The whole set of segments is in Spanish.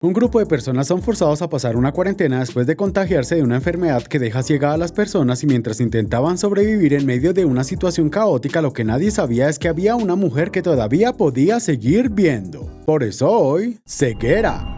Un grupo de personas son forzados a pasar una cuarentena después de contagiarse de una enfermedad que deja ciega a las personas y mientras intentaban sobrevivir en medio de una situación caótica, lo que nadie sabía es que había una mujer que todavía podía seguir viendo. Por eso hoy, ceguera.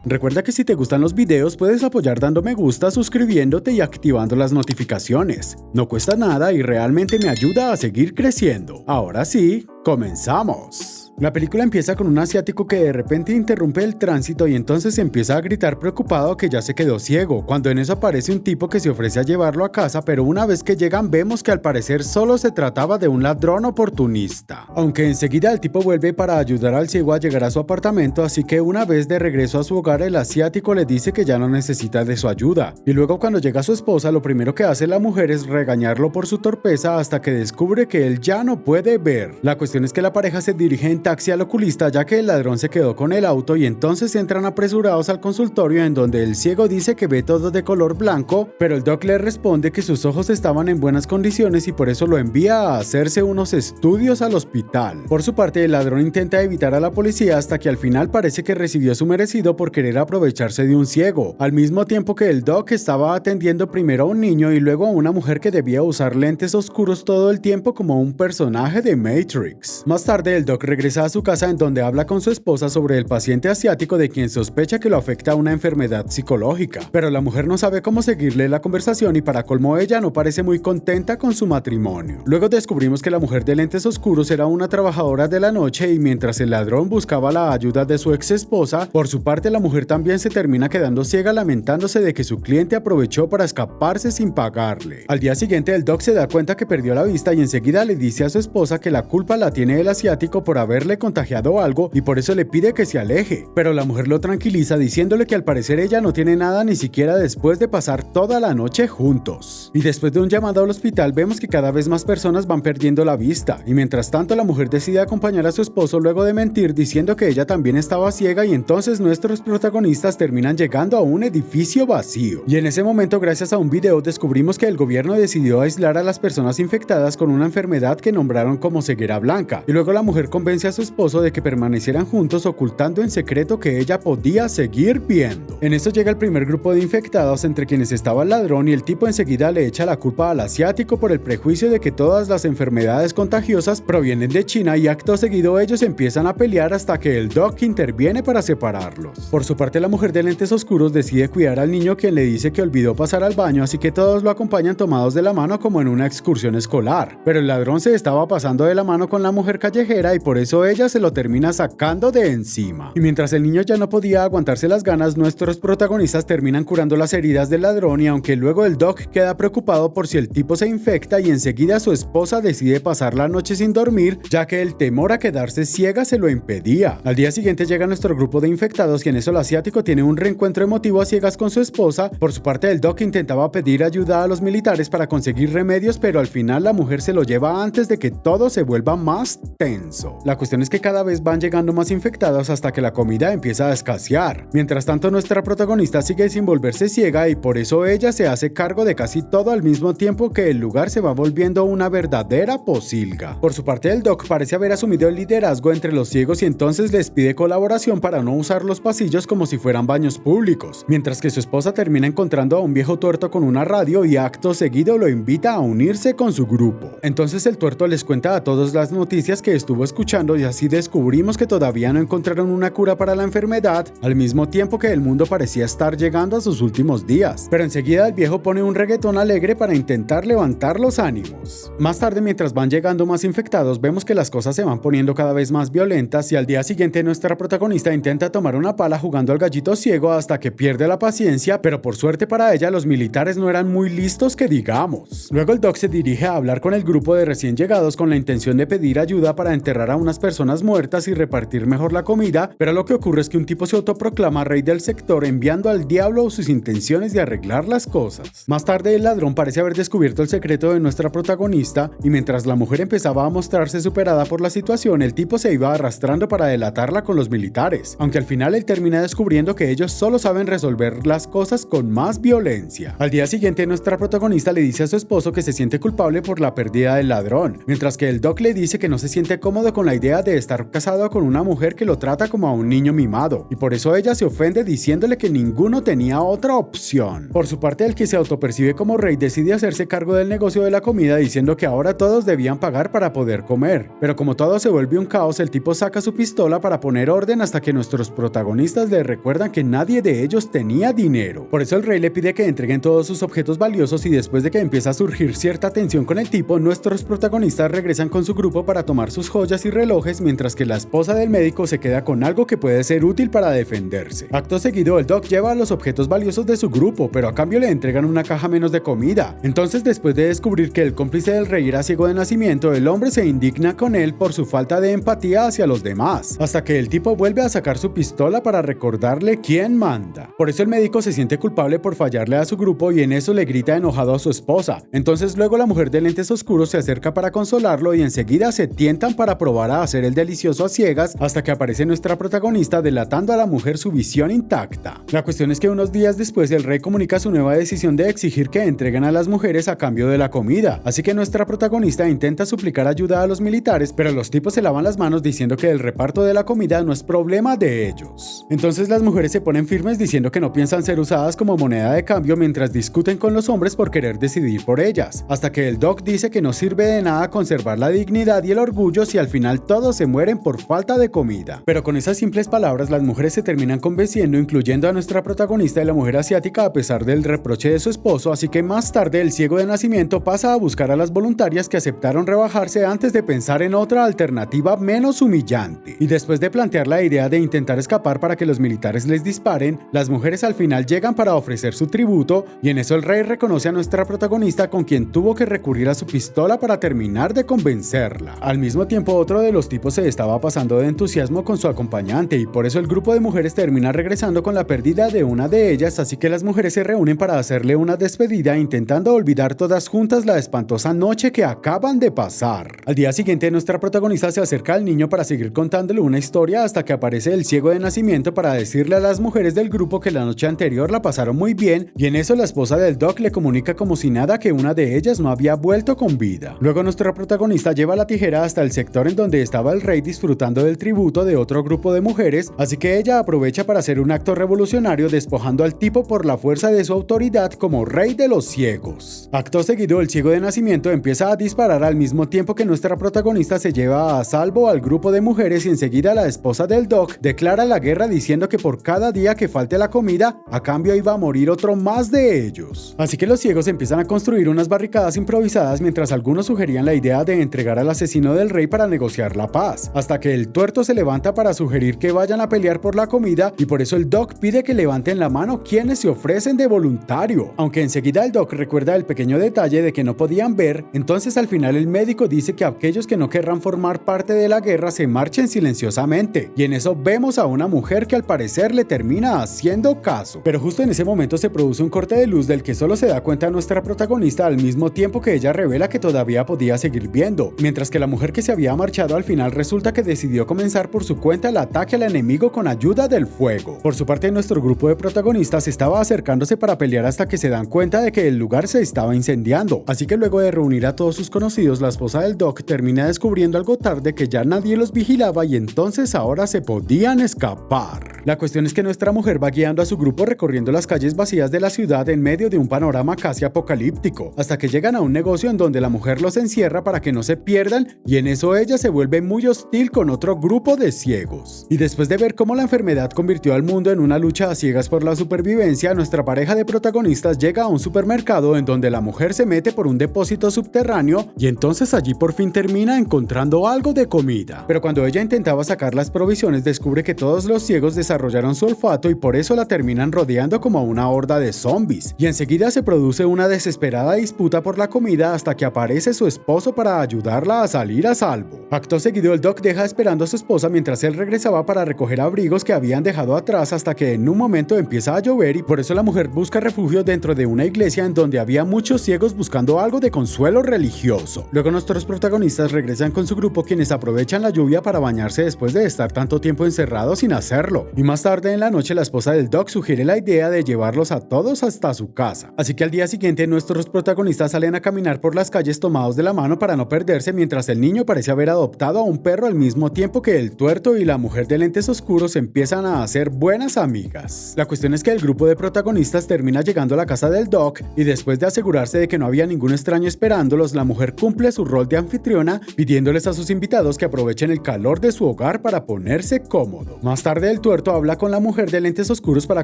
Recuerda que si te gustan los videos puedes apoyar dando me gusta, suscribiéndote y activando las notificaciones. No cuesta nada y realmente me ayuda a seguir creciendo. Ahora sí, comenzamos. La película empieza con un asiático que de repente interrumpe el tránsito y entonces empieza a gritar preocupado que ya se quedó ciego, cuando en eso aparece un tipo que se ofrece a llevarlo a casa, pero una vez que llegan vemos que al parecer solo se trataba de un ladrón oportunista. Aunque enseguida el tipo vuelve para ayudar al ciego a llegar a su apartamento, así que una vez de regreso a su hogar el asiático le dice que ya no necesita de su ayuda. Y luego cuando llega su esposa lo primero que hace la mujer es regañarlo por su torpeza hasta que descubre que él ya no puede ver. La cuestión es que la pareja se dirige en taxi al oculista ya que el ladrón se quedó con el auto y entonces entran apresurados al consultorio en donde el ciego dice que ve todo de color blanco, pero el doc le responde que sus ojos estaban en buenas condiciones y por eso lo envía a hacerse unos estudios al hospital. Por su parte, el ladrón intenta evitar a la policía hasta que al final parece que recibió su merecido por querer aprovecharse de un ciego, al mismo tiempo que el doc estaba atendiendo primero a un niño y luego a una mujer que debía usar lentes oscuros todo el tiempo como un personaje de Matrix. Más tarde, el doc regresa a su casa en donde habla con su esposa sobre el paciente asiático de quien sospecha que lo afecta una enfermedad psicológica, pero la mujer no sabe cómo seguirle la conversación y para colmo ella no parece muy contenta con su matrimonio. Luego descubrimos que la mujer de lentes oscuros era una trabajadora de la noche y mientras el ladrón buscaba la ayuda de su ex esposa, por su parte la mujer también se termina quedando ciega lamentándose de que su cliente aprovechó para escaparse sin pagarle. Al día siguiente el doc se da cuenta que perdió la vista y enseguida le dice a su esposa que la culpa la tiene el asiático por haberle contagiado algo y por eso le pide que se aleje, pero la mujer lo tranquiliza diciéndole que al parecer ella no tiene nada ni siquiera después de pasar toda la noche juntos. Y después de un llamado al hospital vemos que cada vez más personas van perdiendo la vista y mientras tanto la mujer decide acompañar a su esposo luego de mentir diciendo que ella también estaba ciega y entonces nuestros protagonistas terminan llegando a un edificio vacío. Y en ese momento gracias a un video descubrimos que el gobierno decidió aislar a las personas infectadas con una enfermedad que nombraron como ceguera blanca y luego la mujer convence a su esposo de que permanecieran juntos ocultando en secreto que ella podía seguir viendo. En eso llega el primer grupo de infectados entre quienes estaba el ladrón y el tipo enseguida le echa la culpa al asiático por el prejuicio de que todas las enfermedades contagiosas provienen de China y acto seguido ellos empiezan a pelear hasta que el doc interviene para separarlos. Por su parte la mujer de lentes oscuros decide cuidar al niño quien le dice que olvidó pasar al baño así que todos lo acompañan tomados de la mano como en una excursión escolar, pero el ladrón se estaba pasando de la mano con la mujer callejera y por eso ella se lo termina sacando de encima. Y mientras el niño ya no podía aguantarse las ganas, nuestros protagonistas terminan curando las heridas del ladrón y aunque luego el doc queda preocupado por si el tipo se infecta y enseguida su esposa decide pasar la noche sin dormir, ya que el temor a quedarse ciega se lo impedía. Al día siguiente llega nuestro grupo de infectados y en eso el asiático tiene un reencuentro emotivo a ciegas con su esposa. Por su parte el doc intentaba pedir ayuda a los militares para conseguir remedios, pero al final la mujer se lo lleva antes de que todo se vuelva más tenso. La cuestión es que cada vez van llegando más infectados hasta que la comida empieza a escasear. Mientras tanto nuestra protagonista sigue sin volverse ciega y por eso ella se hace cargo de casi todo al mismo tiempo que el lugar se va volviendo una verdadera pocilga. Por su parte el doc parece haber asumido el liderazgo entre los ciegos y entonces les pide colaboración para no usar los pasillos como si fueran baños públicos, mientras que su esposa termina encontrando a un viejo tuerto con una radio y acto seguido lo invita a unirse con su grupo. Entonces el tuerto les cuenta a todos las noticias que estuvo escuchando y así descubrimos que todavía no encontraron una cura para la enfermedad, al mismo tiempo que el mundo parecía estar llegando a sus últimos días. Pero enseguida el viejo pone un reggaetón alegre para intentar levantar los ánimos. Más tarde, mientras van llegando más infectados, vemos que las cosas se van poniendo cada vez más violentas y al día siguiente nuestra protagonista intenta tomar una pala jugando al gallito ciego hasta que pierde la paciencia, pero por suerte para ella los militares no eran muy listos que digamos. Luego el doc se dirige a hablar con el grupo de recién llegados con la intención de pedir ayuda para enterrar a unas personas muertas y repartir mejor la comida, pero lo que ocurre es que un tipo se autoproclama rey del sector enviando al diablo sus intenciones de arreglar las cosas. Más tarde el ladrón parece haber descubierto el secreto de nuestra protagonista y mientras la mujer empezaba a mostrarse superada por la situación, el tipo se iba arrastrando para delatarla con los militares, aunque al final él termina descubriendo que ellos solo saben resolver las cosas con más violencia. Al día siguiente nuestra protagonista le dice a su esposo que se siente culpable por la pérdida del ladrón, mientras que el doc le dice que no se siente cómodo con la idea idea de estar casado con una mujer que lo trata como a un niño mimado, y por eso ella se ofende diciéndole que ninguno tenía otra opción. Por su parte, el que se autopercibe como rey decide hacerse cargo del negocio de la comida diciendo que ahora todos debían pagar para poder comer. Pero como todo se vuelve un caos, el tipo saca su pistola para poner orden hasta que nuestros protagonistas le recuerdan que nadie de ellos tenía dinero. Por eso el rey le pide que entreguen todos sus objetos valiosos y después de que empieza a surgir cierta tensión con el tipo, nuestros protagonistas regresan con su grupo para tomar sus joyas y relojes mientras que la esposa del médico se queda con algo que puede ser útil para defenderse. Acto seguido, el Doc lleva los objetos valiosos de su grupo, pero a cambio le entregan una caja menos de comida. Entonces, después de descubrir que el cómplice del rey era ciego de nacimiento, el hombre se indigna con él por su falta de empatía hacia los demás, hasta que el tipo vuelve a sacar su pistola para recordarle quién manda. Por eso el médico se siente culpable por fallarle a su grupo y en eso le grita enojado a su esposa. Entonces luego la mujer de lentes oscuros se acerca para consolarlo y enseguida se tientan para probar a hacer el delicioso a ciegas hasta que aparece nuestra protagonista delatando a la mujer su visión intacta. La cuestión es que unos días después el rey comunica su nueva decisión de exigir que entreguen a las mujeres a cambio de la comida, así que nuestra protagonista intenta suplicar ayuda a los militares, pero los tipos se lavan las manos diciendo que el reparto de la comida no es problema de ellos. Entonces las mujeres se ponen firmes diciendo que no piensan ser usadas como moneda de cambio mientras discuten con los hombres por querer decidir por ellas, hasta que el Doc dice que no sirve de nada conservar la dignidad y el orgullo si al final todos se mueren por falta de comida. Pero con esas simples palabras las mujeres se terminan convenciendo, incluyendo a nuestra protagonista y la mujer asiática a pesar del reproche de su esposo, así que más tarde el ciego de nacimiento pasa a buscar a las voluntarias que aceptaron rebajarse antes de pensar en otra alternativa menos humillante. Y después de plantear la idea de intentar escapar para que los militares les disparen, las mujeres al final llegan para ofrecer su tributo y en eso el rey reconoce a nuestra protagonista con quien tuvo que recurrir a su pistola para terminar de convencerla. Al mismo tiempo otro de los tipos se estaba pasando de entusiasmo con su acompañante y por eso el grupo de mujeres termina regresando con la pérdida de una de ellas, así que las mujeres se reúnen para hacerle una despedida intentando olvidar todas juntas la espantosa noche que acaban de pasar. Al día siguiente nuestra protagonista se acerca al niño para seguir contándole una historia hasta que aparece el ciego de nacimiento para decirle a las mujeres del grupo que la noche anterior la pasaron muy bien y en eso la esposa del Doc le comunica como si nada que una de ellas no había vuelto con vida. Luego nuestra protagonista lleva la tijera hasta el sector en donde estaba el rey disfrutando del tributo de otro grupo de mujeres, así que ella aprovecha para hacer un acto revolucionario despojando al tipo por la fuerza de su autoridad como rey de los ciegos. Acto seguido el ciego de nacimiento empieza a disparar al mismo tiempo que nuestra protagonista se lleva a salvo al grupo de mujeres y enseguida la esposa del Doc declara la guerra diciendo que por cada día que falte la comida, a cambio iba a morir otro más de ellos. Así que los ciegos empiezan a construir unas barricadas improvisadas mientras algunos sugerían la idea de entregar al asesino del rey para negociar la paz, hasta que el tuerto se levanta para sugerir que vayan a pelear por la comida y por eso el Doc pide que levanten la mano quienes se ofrecen de voluntario, aunque enseguida el Doc recuerda el pequeño detalle de que no podían ver, entonces al final el médico dice que aquellos que no querrán formar parte de la guerra se marchen silenciosamente, y en eso vemos a una mujer que al parecer le termina haciendo caso. Pero justo en ese momento se produce un corte de luz del que solo se da cuenta nuestra protagonista al mismo tiempo que ella revela que todavía podía seguir viendo, mientras que la mujer que se había marchado al final resulta que decidió comenzar por su cuenta el ataque al enemigo con ayuda del fuego. Por su parte nuestro grupo de protagonistas estaba acercándose para pelear hasta que se dan cuenta de que el lugar se estaba incendiando, así que luego de reunir a todos sus conocidos, la esposa del Doc termina descubriendo algo tarde que ya nadie los vigilaba y entonces ahora se podían escapar. La cuestión es que nuestra mujer va guiando a su grupo recorriendo las calles vacías de la ciudad en medio de un panorama casi apocalíptico, hasta que llegan a un negocio en donde la mujer los encierra para que no se pierdan y en eso ella se vuelve muy hostil con otro grupo de ciegos. Y después de ver cómo la enfermedad convirtió al mundo en una lucha a ciegas por la supervivencia, nuestra pareja de protagonistas llega a un supermercado en donde la mujer se mete por un depósito subterráneo y entonces allí por fin termina encontrando algo de comida. Pero cuando ella intentaba sacar las provisiones descubre que todos los ciegos desarrollaron su olfato y por eso la terminan rodeando como una horda de zombies. Y enseguida se produce una desesperada disputa por la comida hasta que aparece su esposo para ayudarla a salir a salvo. Acto seguido el Doc deja esperando a su esposa mientras él regresaba para recoger abrigos que habían dejado atrás hasta que en un momento empieza a llover y por eso la mujer busca refugio dentro de una iglesia en donde había muchos ciegos buscando algo de consuelo religioso. Luego nuestros protagonistas regresan con su grupo quienes aprovechan la lluvia para bañarse después de estar tanto tiempo encerrados sin hacerlo. Y más tarde en la noche la esposa del Doc sugiere la idea de llevarlos a todos hasta su casa. Así que al día siguiente nuestros protagonistas salen a caminar por las calles tomados de la mano para no perderse mientras el niño parece haber adoptado a un perro al mismo tiempo que el tuerto y la mujer de lentes oscuros empiezan a hacer buenas amigas. La cuestión es que el grupo de protagonistas termina llegando a la casa del Doc y después de asegurarse de que no había ningún extraño esperándolos, la mujer cumple su rol de anfitriona pidiéndoles a sus invitados que aprovechen el calor de su hogar para ponerse cómodo. Más tarde el tuerto habla con la mujer de lentes oscuros para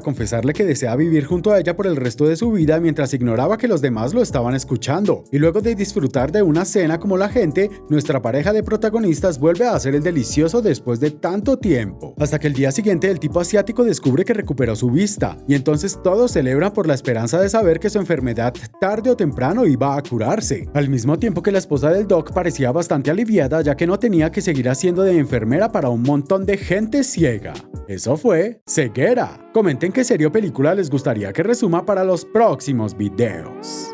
confesarle que desea vivir junto a ella por el resto de su vida mientras ignoraba que los demás lo estaban escuchando. Y luego de disfrutar de una cena como la gente, nuestra pareja de protagonistas vuelve a hacer el delicioso después de tanto tiempo. Hasta que el día siguiente el tipo asiático descubre que recuperó su vista, y entonces todos celebran por la esperanza de saber que su enfermedad tarde o temprano iba a curarse. Al mismo tiempo que la esposa del Doc parecía bastante aliviada ya que no tenía que seguir haciendo de enfermera para un montón de gente ciega. Eso fue Ceguera. Comenten qué serie o película les gustaría que resuma para los próximos videos.